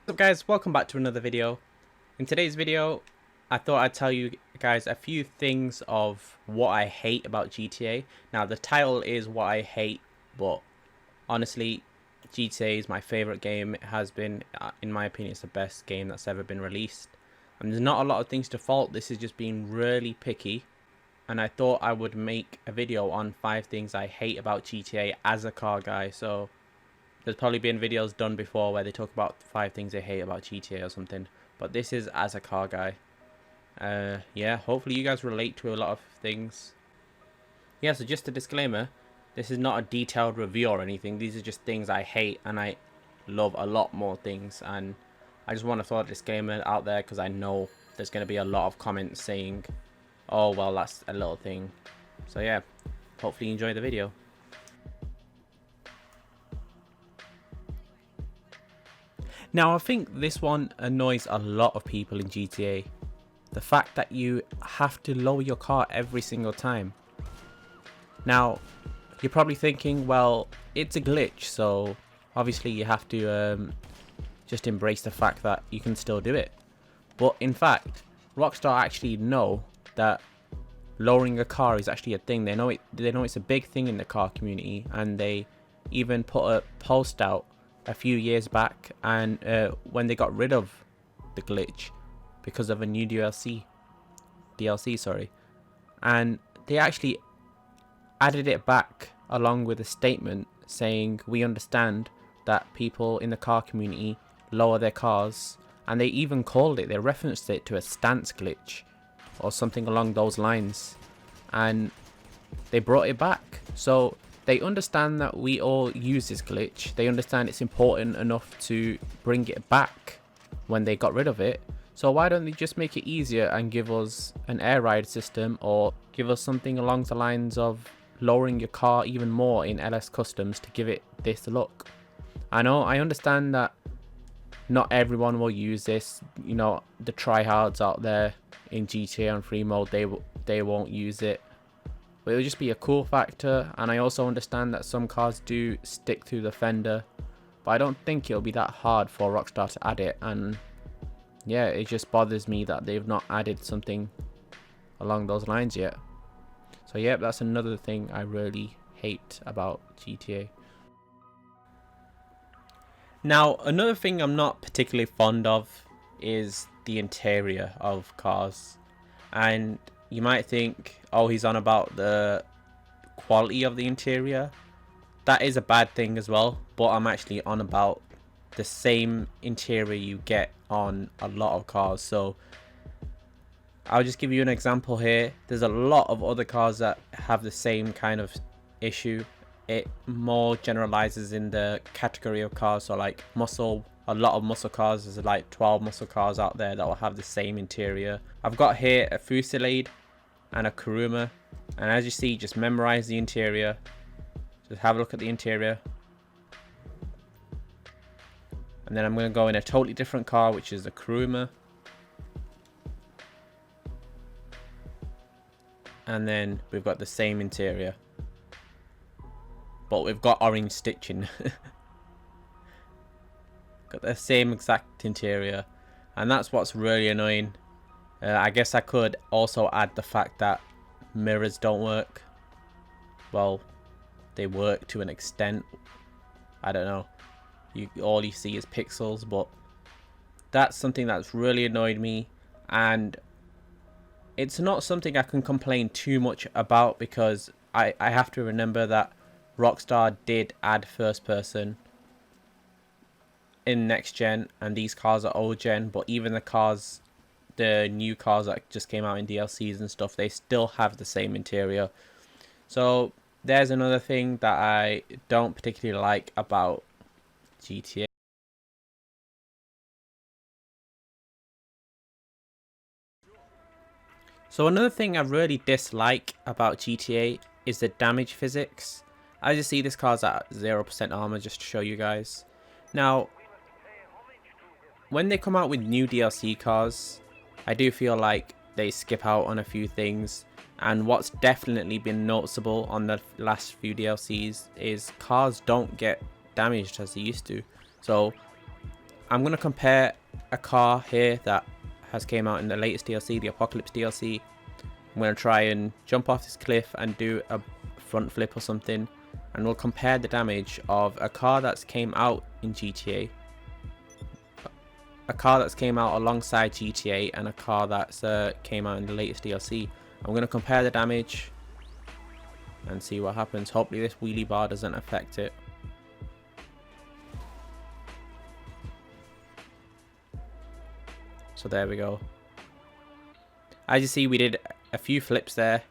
What's up guys, welcome back to another video. In today's video I thought I'd tell you guys a few things of what I hate about GTA. Now the title is what I hate, but honestly GTA is my favourite game. It has been, in my opinion, it's the best game that's ever been released. And there's not a lot of things to fault, this is just being really picky. And I thought I would make a video on 5 things I hate about GTA as a car guy. So there's probably been videos done before where they talk about 5 things they hate about GTA or something, but this is as a car guy. Yeah, hopefully you guys relate to a lot of things. Yeah, so just a disclaimer, this is not a detailed review or anything. These are just things I hate, and I love a lot more things, and I just want to throw a disclaimer out there because I know there's going to be a lot of comments saying, oh well, that's a little thing. So yeah, hopefully you enjoy the video. Now I think this one annoys a lot of people in GTA. The fact that you have to lower your car every single time. Now you're probably thinking, well, it's a glitch, so obviously you have to just embrace the fact that you can still do it. But in fact, Rockstar actually know that lowering a car is actually a thing. They know it's a big thing in the car community, and they even put a post out a few years back, and when they got rid of the glitch because of a new DLC, sorry, and they actually added it back along with a statement saying, we understand that people in the car community lower their cars, and they even called it, they referenced it to a stance glitch or something along those lines, and they brought it back. So they understand that we all use this glitch. They understand it's important enough to bring it back when they got rid of it. So why don't they just make it easier and give us an air ride system, or give us something along the lines of lowering your car even more in LS Customs to give it this look. I know, I understand that not everyone will use this. You know, the tryhards out there in GTA on free mode, they won't use it. But it'll just be a cool factor, and I also understand that some cars do stick through the fender, but I don't think it'll be that hard for Rockstar to add it. And yeah, it just bothers me that they've not added something along those lines yet. So yeah, that's another thing I really hate about GTA. Now another thing I'm not particularly fond of is the interior of cars. And you might think, oh, he's on about the quality of the interior. That is a bad thing as well, but I'm actually on about the same interior you get on a lot of cars. So I'll just give you an example here. There's a lot of other cars that have the same kind of issue. It more generalizes in the category of cars, so like muscle. A lot of muscle cars, there's like 12 muscle cars out there that will have the same interior. I've got here a Fusillade and a Kuruma, and as you see, just memorize the interior. Just have a look at the interior, and then I'm going to go in a totally different car, which is a Kuruma, and then we've got the same interior, but we've got orange stitching. Got the same exact interior, and that's what's really annoying. I guess I could also add the fact that mirrors don't work. Well, they work to an extent. I don't know. All you see is pixels, but that's something that's really annoyed me, and it's not something I can complain too much about, because I have to remember that Rockstar did add first person in next gen, and these cars are old gen, but even the new cars that just came out in DLCs and stuff, they still have the same interior. So there's another thing that I don't particularly like about GTA. So another thing I really dislike about GTA is the damage physics. As you see, this car's at 0% armor, just to show you guys. Now when they come out with new DLC cars, I do feel like they skip out on a few things, and what's definitely been noticeable on the last few DLCs is cars don't get damaged as they used to. So I'm going to compare a car here that has came out in the latest DLC, the Apocalypse DLC. I'm going to try and jump off this cliff and do a front flip or something, and we'll compare the damage of a car that's came out in GTA, a car that's came out alongside GTA, and a car that's came out in the latest DLC. I'm going to compare the damage and see what happens. Hopefully this wheelie bar doesn't affect it. So there we go. As you see, we did a few flips there.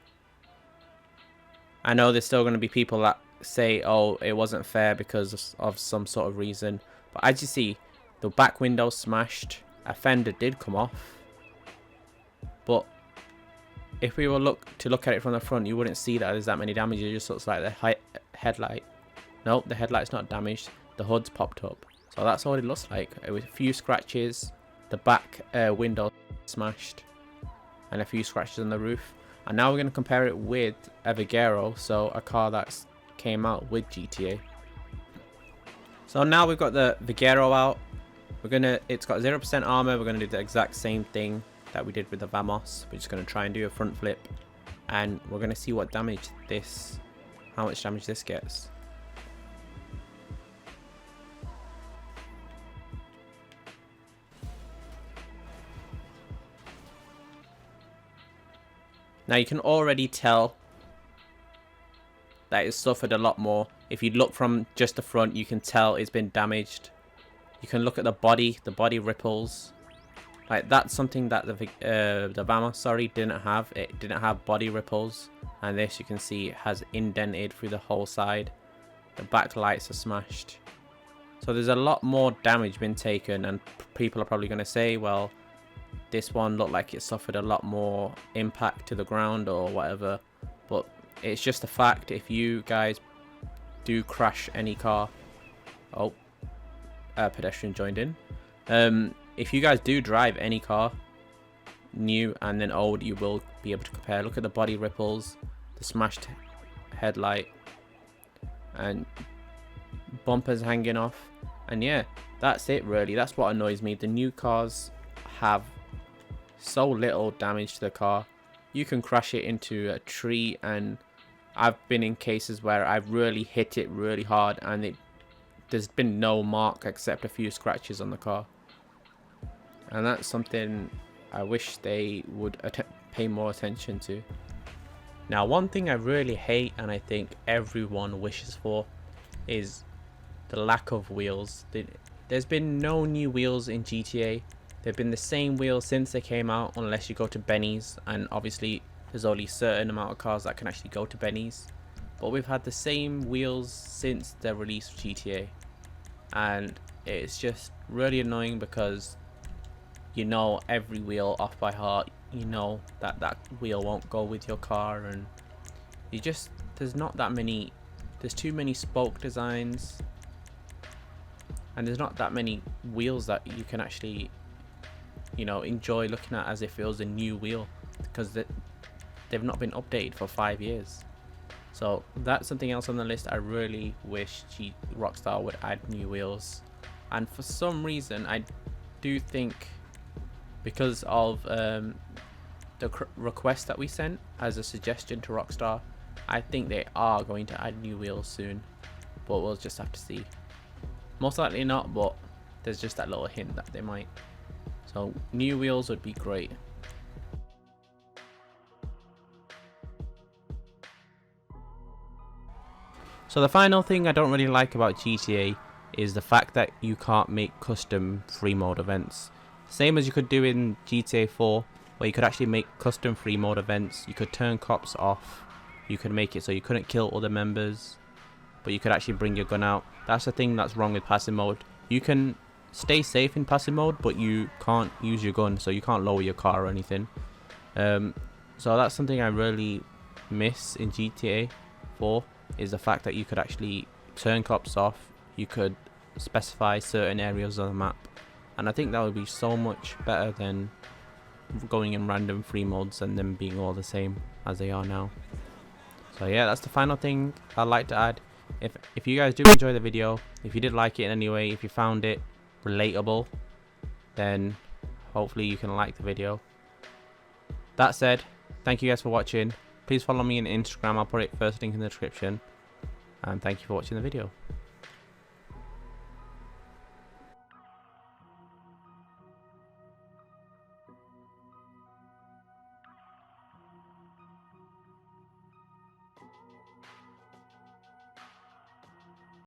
I know there's still going to be people that say, oh, it wasn't fair because of some sort of reason. But as you see, the back window smashed. A fender did come off. But if we were to look at it from the front, you wouldn't see that there's that many damage. It just looks like the headlight. Nope, the headlight's not damaged. The hood's popped up. So that's all it looks like. It was a few scratches. The back window smashed. And a few scratches on the roof. And now we're going to compare it with a Vigero, so a car that's came out with GTA. So now we've got the Vigero out. It's got 0% armor. We're going to do the exact same thing that we did with the Vamos. We're just going to try and do a front flip, and we're going to see what damage how much damage this gets. Now you can already tell that it's suffered a lot more. If you look from just the front, you can tell it's been damaged. You can look at the body ripples. Like, that's something that the Vamos, didn't have. It didn't have body ripples, and this you can see has indented through the whole side. The back lights are smashed. So there's a lot more damage been taken, and people are probably going to say, well, this one looked like it suffered a lot more impact to the ground or whatever, but it's just a fact. If you guys do crash any car, oh, a pedestrian joined in. If you guys do drive any car, new and then old, you will be able to compare. Look at the body ripples, the smashed headlight, and bumpers hanging off. And yeah, that's it really. That's what annoys me. The new cars have so little damage to the car. You can crash it into a tree, and I've been in cases where I've really hit it really hard and there's been no mark except a few scratches on the car. And that's something I wish they would pay more attention to. Now, one thing I really hate, and I think everyone wishes for, is the lack of wheels. There's been no new wheels in GTA. They've been the same wheels since they came out, unless you go to Benny's, and obviously there's only a certain amount of cars that can actually go to Benny's. But we've had the same wheels since the release of GTA, and it's just really annoying because you know every wheel off by heart. You know that wheel won't go with your car, and there's not that many. There's too many spoke designs, and there's not that many wheels that you can actually, enjoy looking at as if it was a new wheel, because they've not been updated for 5 years. So that's something else on the list. I really wish Rockstar would add new wheels, and for some reason I do think, because of the request that we sent as a suggestion to Rockstar, I think they are going to add new wheels soon, but we'll just have to see. Most likely not, but there's just that little hint that they might. So new wheels would be great. So the final thing I don't really like about GTA is the fact that you can't make custom free mode events. Same as you could do in GTA 4, where you could actually make custom free mode events. You could turn cops off. You could make it so you couldn't kill other members, but you could actually bring your gun out. That's the thing that's wrong with passive mode. You can stay safe in passive mode, but you can't use your gun, so you can't lower your car or anything. So that's something I really miss in GTA 4, is the fact that you could actually turn cops off. You could specify certain areas on the map, and I think that would be so much better than going in random free modes and them being all the same as they are now. So yeah, that's the final thing I'd like to add. If you guys do enjoy the video, if you did like it in any way, if you found it relatable, then hopefully you can like the video. That said, thank you guys for watching. Please follow me on Instagram, I'll put it first link in the description. And thank you for watching the video.